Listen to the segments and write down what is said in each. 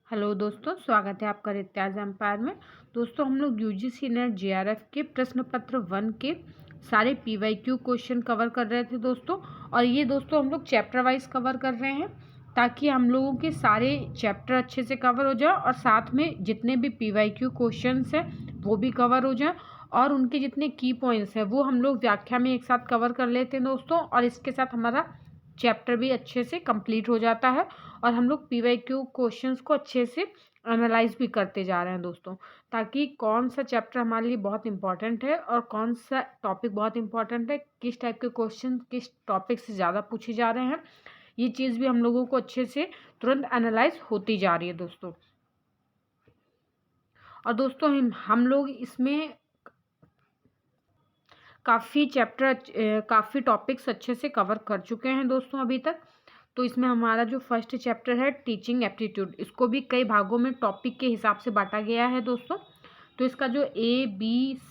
Hello दोस्तों, स्वागत है आपका रित्याज एम्पायर में। दोस्तों हम लोग यूजीसी नेट जेआरएफ के प्रश्न पत्र 1 के सारे पीवाईक्यू क्वेश्चन कवर कर रहे थे दोस्तों। और ये दोस्तों हम लोग चैप्टर वाइज कवर कर रहे हैं ताकि हम लोगों के सारे चैप्टर अच्छे से कवर हो जाए और साथ में जितने भी पीवाईक्यू क्वेश्चंस हैं वो भी कवर हो जाए और उनके जितने की पॉइंट्स हैं वो हम लोग व्याख्या में एक साथ कवर कर लेते हैं दोस्तों। और इसके साथ हमारा चैप्टर भी अच्छे से कंप्लीट हो जाता है और हम लोग पीवाईक्यू क्वेश्चंस को अच्छे से एनालाइज भी करते जा रहे हैं दोस्तों, ताकि कौन सा चैप्टर हमारे लिए बहुत इंपॉर्टेंट है और कौन सा टॉपिक बहुत इंपॉर्टेंट है, किस टाइप के क्वेश्चन किस टॉपिक से ज़्यादा पूछे जा रहे हैं, ये चीज़ भी हम लोगों को अच्छे से तुरंत एनालाइज होती जा रही है दोस्तों। और दोस्तों हम लोग इसमें काफ़ी टॉपिक्स अच्छे से कवर कर चुके हैं दोस्तों अभी तक। तो इसमें हमारा जो फर्स्ट चैप्टर है टीचिंग एप्टीट्यूड, इसको भी कई भागों में टॉपिक के हिसाब से बांटा गया है दोस्तों। तो इसका जो ABCDEF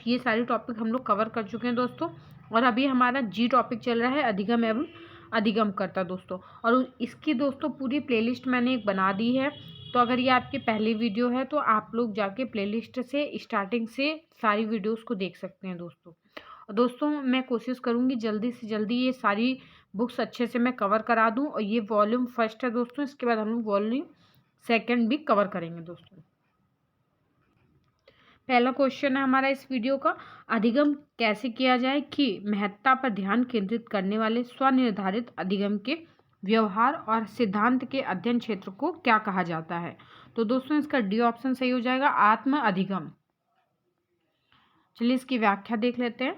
ये सारे टॉपिक हम लोग कवर कर चुके हैं दोस्तों। और अभी हमारा जी टॉपिक चल रहा है अधिगम एवं अधिगमकर्ता दोस्तों। और इसकी दोस्तों पूरी प्लेलिस्ट मैंने एक बना दी है, तो अगर ये आपकी पहली वीडियो है तो आप लोग जाके प्लेलिस्ट से स्टार्टिंग से सारी वीडियोस को देख सकते हैं दोस्तों। और दोस्तों मैं कोशिश करूँगी जल्दी से जल्दी ये सारी बुक्स अच्छे से मैं कवर करा दूँ। और ये वॉल्यूम फर्स्ट है दोस्तों, इसके बाद हम लोग वॉल्यूम सेकेंड भी कवर करेंगे दोस्तों। पहला क्वेश्चन है हमारा इस वीडियो का, अधिगम कैसे किया जाए कि महत्ता पर ध्यान केंद्रित करने वाले स्वनिर्धारित अधिगम के व्यवहार और सिद्धांत के अध्ययन क्षेत्र को क्या कहा जाता है। तो दोस्तों इसका डी ऑप्शन सही हो जाएगा, आत्म अधिगम। चलिए इसकी व्याख्या देख लेते हैं।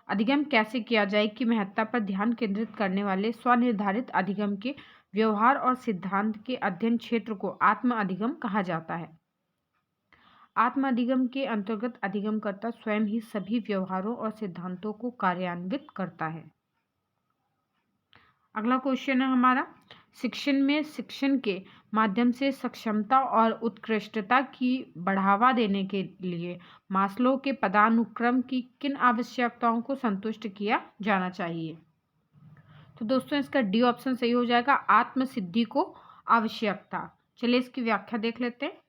अधिगम कैसे किया जाए कि महत्ता पर ध्यान केंद्रित करने वाले स्वनिर्धारित अधिगम के व्यवहार और सिद्धांत के अध्ययन क्षेत्र को आत्म अधिगम कहा जाता है। आत्म अधिगम के अंतर्गत अधिगमकर्ता स्वयं ही सभी व्यवहारों और सिद्धांतों को कार्यान्वित करता है। अगला क्वेश्चन है हमारा, शिक्षण में शिक्षण के माध्यम से सक्षमता और उत्कृष्टता की बढ़ावा देने के लिए मास्लो के पदानुक्रम की किन आवश्यकताओं को संतुष्ट किया जाना चाहिए। तो दोस्तों इसका डी ऑप्शन सही हो जाएगा, आत्म सिद्धि को आवश्यकता। चलिए इसकी व्याख्या देख लेते हैं।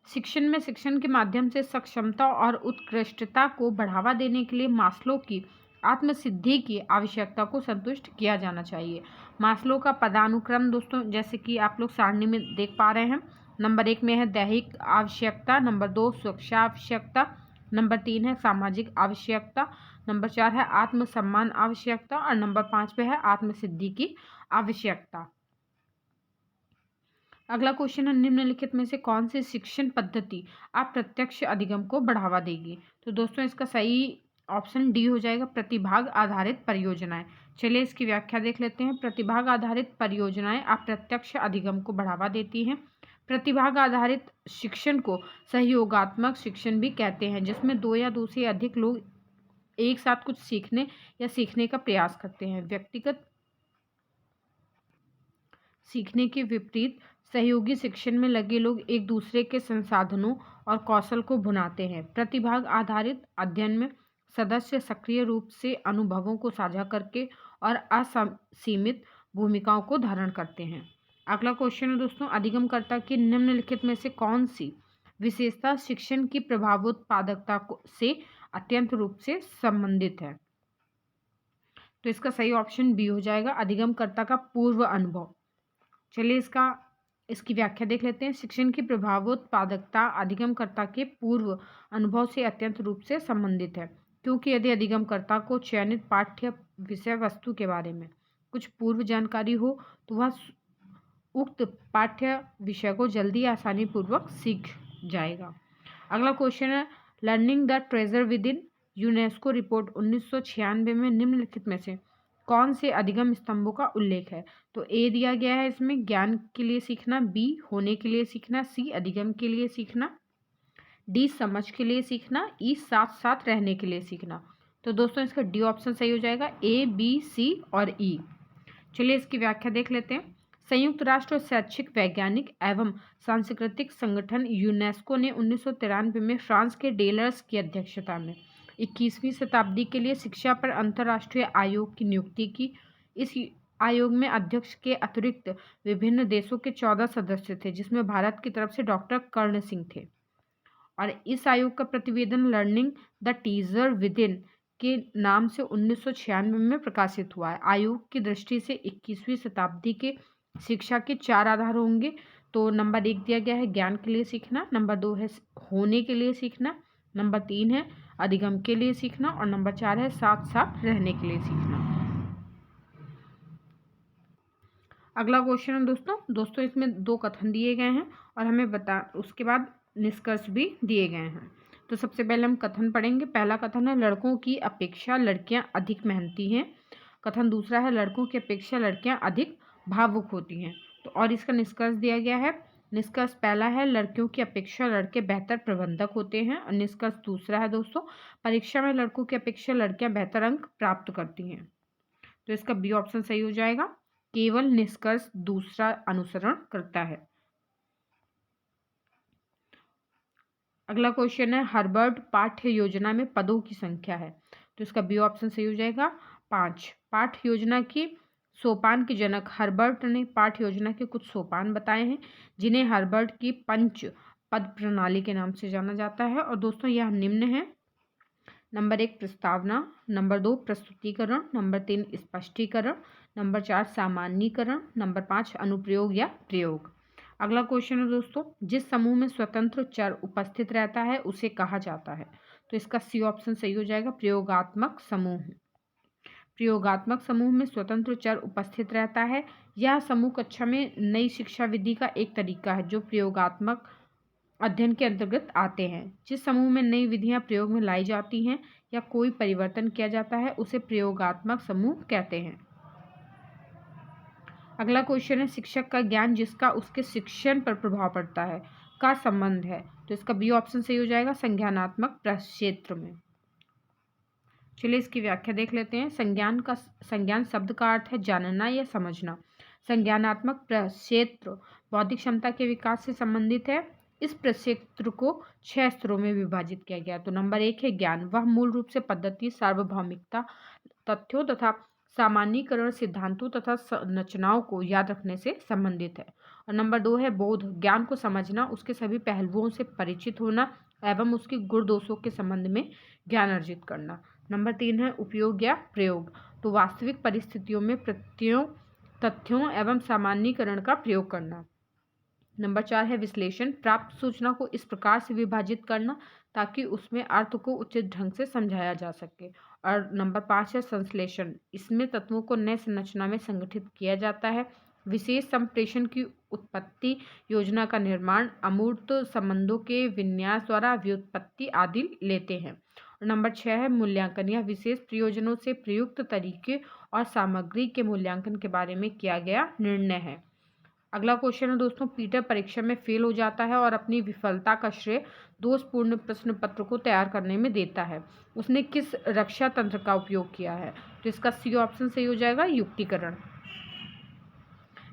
शिक्षण में शिक्षण के माध्यम से सक्षमता और उत्कृष्टता को बढ़ावा देने के लिए मास्लो की आत्मसिद्धि की आवश्यकता को संतुष्ट किया जाना चाहिए। मास्लो का पदानुक्रम दोस्तों जैसे कि आप लोग सारणी में देख पा रहे हैं, नंबर 1 में है दैहिक आवश्यकता, नंबर 2 सुरक्षा आवश्यकता, नंबर 3 है सामाजिक आवश्यकता, नंबर 4 है आत्मसम्मान आवश्यकता और नंबर 5 पे है आत्मसिद्धि की आवश्यकता। अगला क्वेश्चन है, निम्नलिखित में से कौन सी शिक्षण पद्धति अप्रत्यक्ष अधिगम को बढ़ावा देगी। तो दोस्तों इसका सही ऑप्शन डी हो जाएगा, प्रतिभाग आधारित परियोजनाएं। चलिए इसकी व्याख्या देख लेते हैं। प्रतिभाग आधारित परियोजनाएं अप्रत्यक्ष अधिगम को बढ़ावा देती हैं। प्रतिभाग आधारित शिक्षण को सहयोगात्मक शिक्षण भी कहते हैं, जिसमें 2 या 2 से अधिक लोग एक साथ कुछ सीखने या सीखने का प्रयास करते हैं। व्यक्तिगत सीखने के विपरीत सहयोगी शिक्षण में लगे लोग एक दूसरे के संसाधनों और कौशल को भुनाते हैं। प्रतिभाग आधारित अध्ययन में सदस्य सक्रिय रूप से अनुभवों को साझा करके और असीमित भूमिकाओं को धारण करते हैं। अगला क्वेश्चन है दोस्तों, अधिगमकर्ता की निम्नलिखित में से कौन सी विशेषता शिक्षण की प्रभावोत्पादकता से अत्यंत रूप से संबंधित है। तो इसका सही ऑप्शन बी हो जाएगा, अधिगमकर्ता का पूर्व अनुभव। चलिए इसकी व्याख्या देख लेते हैं। शिक्षण की प्रभावोत्पादकता अधिगमकर्ता के पूर्व अनुभव से अत्यंत रूप से संबंधित है, क्योंकि यदि अधिगमकर्ता को चयनित पाठ्य विषय वस्तु के बारे में कुछ पूर्व जानकारी हो तो वह उक्त पाठ्य विषय को जल्दी आसानी पूर्वक सीख जाएगा। अगला क्वेश्चन है, learning the treasure with in UNESCO report 1996 में निम्नलिखित में से कौन से अधिगम स्तंभों का उल्लेख है। तो ए दिया गया है इसमें ज्ञान के लिए सीखना, बी होने के लिए सीखना, सी अधिगम के लिए सीखना, डी समझ के लिए सीखना, ई साथ साथ रहने के लिए सीखना। तो दोस्तों इसका डी ऑप्शन सही हो जाएगा, ए बी सी और ई। चलिए इसकी व्याख्या देख लेते हैं। संयुक्त राष्ट्र शैक्षिक वैज्ञानिक एवं सांस्कृतिक संगठन यूनेस्को ने 1993 में फ्रांस के डेलर्स की अध्यक्षता में 21वीं शताब्दी के लिए शिक्षा पर अंतर्राष्ट्रीय आयोग की नियुक्ति की। इस आयोग में अध्यक्ष के अतिरिक्त विभिन्न देशों के 14 सदस्य थे, जिसमें भारत की तरफ से डॉक्टर कर्ण सिंह थे। और इस आयोग का प्रतिवेदन learning the teaser with in के नाम से 1996 में प्रकाशित हुआ है। आयोग की दृष्टि से 21वीं शताब्दी के शिक्षा के 4 आधार होंगे। तो नंबर 1 दिया गया है ज्ञान के लिए सीखना, नंबर 2 है होने के लिए सीखना, नंबर 3 है अधिगम के लिए सीखना और नंबर 4 है साथ साथ रहने के लिए सीखना। अगला क्वेश्चन है दोस्तों इसमें 2 कथन दिए गए हैं और हमें उसके बाद निष्कर्ष भी दिए गए हैं। तो सबसे पहले हम कथन पढ़ेंगे। पहला कथन है लड़कों की अपेक्षा लड़कियां अधिक मेहनती हैं। कथन दूसरा है लड़कों की अपेक्षा लड़कियां अधिक भावुक होती हैं। तो और इसका निष्कर्ष दिया गया है। निष्कर्ष पहला है लड़कियों की अपेक्षा लड़के बेहतर प्रबंधक होते हैं और निष्कर्ष दूसरा है दोस्तों परीक्षा में लड़कों की अपेक्षा लड़कियां बेहतर अंक प्राप्त करती हैं। तो इसका बी ऑप्शन सही हो जाएगा। केवल निष्कर्ष दूसरा अनुसरण करता है। अगला क्वेश्चन है हार्वर्ड पाठ्य योजना में पदों की संख्या है। तो इसका बी ऑप्शन सही हो जाएगा 5। पाठ्य योजना की सोपान के जनक हार्वर्ड ने पाठ्य योजना के कुछ सोपान बताए हैं, जिन्हें हार्वर्ड की पंच पद प्रणाली के नाम से जाना जाता है। और दोस्तों यह निम्न है। नंबर 1 प्रस्तावना, नंबर 2 प्रस्तुतिकरण, नंबर 3 स्पष्टीकरण, नंबर 4 सामान्यीकरण, नंबर 5 अनुप्रयोग या प्रयोग। अगला क्वेश्चन है दोस्तों जिस समूह में स्वतंत्र चर उपस्थित रहता है उसे कहा जाता है। तो इसका सी ऑप्शन सही हो जाएगा प्रयोगात्मक समूह। प्रयोगात्मक समूह में स्वतंत्र चर उपस्थित रहता है। यह समूह कक्षा में नई शिक्षा विधि का एक तरीका है जो प्रयोगात्मक अध्ययन के अंतर्गत आते हैं। जिस समूह में नई विधियां प्रयोग में लाई जाती हैं या कोई परिवर्तन किया जाता है उसे प्रयोगात्मक समूह कहते हैं। अगला क्वेश्चन है शिक्षक का ज्ञान जिसका उसके शिक्षण पर प्रभाव पड़ता है का संबंध है। तो इसका बी ऑप्शन सही हो जाएगा संज्ञानात्मक प्रक्षेत्र में। चलिए इसकी व्याख्या देख लेते हैं। संज्ञान शब्द का अर्थ है जानना या समझना। संज्ञानात्मक प्रक्षेत्र बौद्धिक क्षमता के विकास से संबंधित है। इस प्रक्षेत्र को 6 स्तरों में विभाजित किया गया। तो नंबर 1 है ज्ञान। वह मूल रूप से पद्धति सार्वभौमिकता तथ्यों तथा सामान्यीकरण सिद्धांतों तथा संरचनाओं को याद रखने से संबंधित है। और नंबर 2 है बोध। ज्ञान को समझना, उसके सभी पहलुओं से परिचित होना एवं उसके गुण दोषों के संबंध में ज्ञान अर्जित करना। नंबर 3 है उपयोग या प्रयोग। तो वास्तविक परिस्थितियों में प्रत्ययों तथ्यों एवं सामान्यीकरण का प्रयोग करना। नंबर 4 है विश्लेषण। प्राप्त सूचना को इस प्रकार से विभाजित करना ताकि उसमें अर्थ को उचित ढंग से समझाया जा सके। और नंबर 5 है संश्लेषण। इसमें तत्वों को नए संरचना में संगठित किया जाता है। विशेष संप्रेषण की उत्पत्ति, योजना का निर्माण, अमूर्त संबंधों के विन्यास द्वारा व्युत्पत्ति आदि लेते हैं। और नंबर 6 है मूल्यांकन। यह विशेष प्रयोजनों से प्रयुक्त तरीके और सामग्री के मूल्यांकन के बारे में किया गया निर्णय है। अगला क्वेश्चन है दोस्तों पीटर परीक्षा में फेल हो जाता है और अपनी विफलता का श्रेय दोषपूर्ण प्रश्न पत्र को तैयार करने में देता है। उसने किस रक्षा तंत्र का उपयोग किया है। तो इसका सी ऑप्शन सही हो जाएगा युक्तिकरण।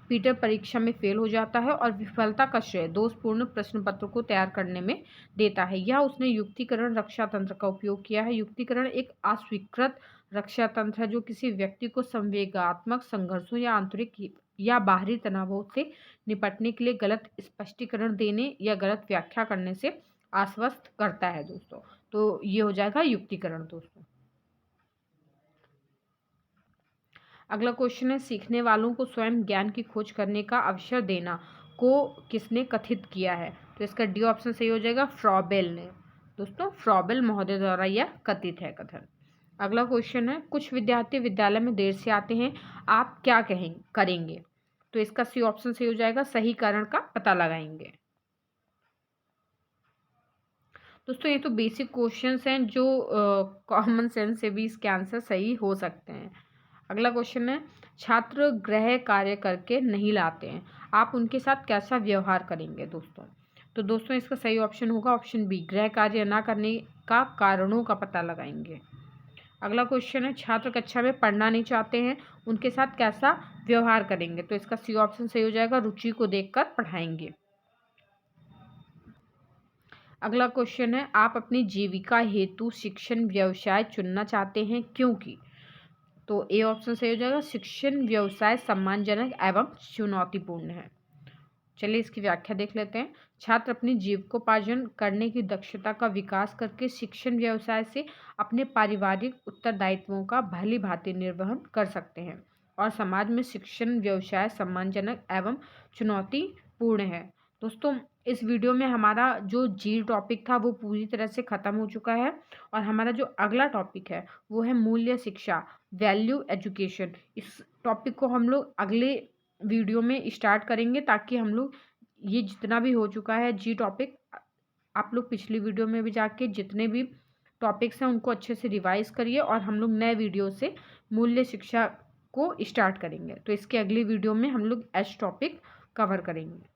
पीटर परीक्षा में फेल हो जाता है और विफलता का श्रेय दोषपूर्ण प्रश्न पत्र को तैयार करने में देता है। यह उसने युक्तिकरण रक्षा तंत्र का उपयोग किया है। युक्तिकरण एक अस्वीकृत रक्षा तंत्र है जो किसी व्यक्ति को संवेगात्मक संघर्षों या आंतरिक या बाहरी तनावों से निपटने के लिए गलत स्पष्टीकरण देने या गलत व्याख्या करने से आश्वस्त करता है दोस्तों। तो ये हो जाएगा युक्तिकरण दोस्तों। अगला क्वेश्चन है सीखने वालों को स्वयं ज्ञान की खोज करने का अवसर देना को किसने कथित किया है। तो इसका डी ऑप्शन सही हो जाएगा फ्रॉबेल ने। दोस्तों फ्रॉबेल महोदय द्वारा यह कथित है कथन। अगला क्वेश्चन है कुछ विद्यार्थी विद्यालय में देर से आते हैं, आप क्या करेंगे। तो इसका सी ऑप्शन सही हो जाएगा सही कारण का पता लगाएंगे। दोस्तों ये तो बेसिक क्वेश्चंस हैं जो कॉमन सेंस से भी इसके आंसर सही हो सकते हैं। अगला क्वेश्चन है छात्र गृह कार्य करके नहीं लाते हैं, आप उनके साथ कैसा व्यवहार करेंगे दोस्तों। तो दोस्तों इसका सही ऑप्शन होगा ऑप्शन बी गृह कार्य ना करने का कारणों का पता लगाएंगे। अगला क्वेश्चन है छात्र कक्षा में पढ़ना नहीं चाहते हैं, उनके साथ कैसा व्यवहार करेंगे। तो इसका सी ऑप्शन सही हो जाएगा रुचि को देखकर पढ़ाएंगे। अगला क्वेश्चन है आप अपनी जीविका हेतु शिक्षण व्यवसाय चुनना चाहते हैं क्योंकि। तो ए ऑप्शन सही हो जाएगा। शिक्षण व्यवसाय सम्मानजनक एवं चुनौतीपूर्ण है। चलिए इसकी व्याख्या देख लेते हैं। छात्र अपनी जीविकोपार्जन करने की दक्षता का विकास करके शिक्षण व्यवसाय से अपने पारिवारिक उत्तरदायित्वों का भली भांति निर्वहन कर सकते हैं और समाज में शिक्षण व्यवसाय सम्मानजनक एवं चुनौतीपूर्ण है। दोस्तों, इस वीडियो में हमारा जो जी टॉपिक था वो पूरी तरह से खत्म हो चुका है और हमारा जो अगला टॉपिक है वो है मूल्य शिक्षा, वैल्यू एजुकेशन। इस टॉपिक को हम लोग अगले वीडियो में स्टार्ट करेंगे ताकि हम लोग ये जितना भी हो चुका है जी टॉपिक, आप लोग पिछली वीडियो में भी जाके जितने भी टॉपिक्स हैं उनको अच्छे से रिवाइज करिए और हम लोग नए वीडियो से मूल्य शिक्षा को स्टार्ट करेंगे। तो इसके अगली वीडियो में हम लोग एच टॉपिक कवर करेंगे।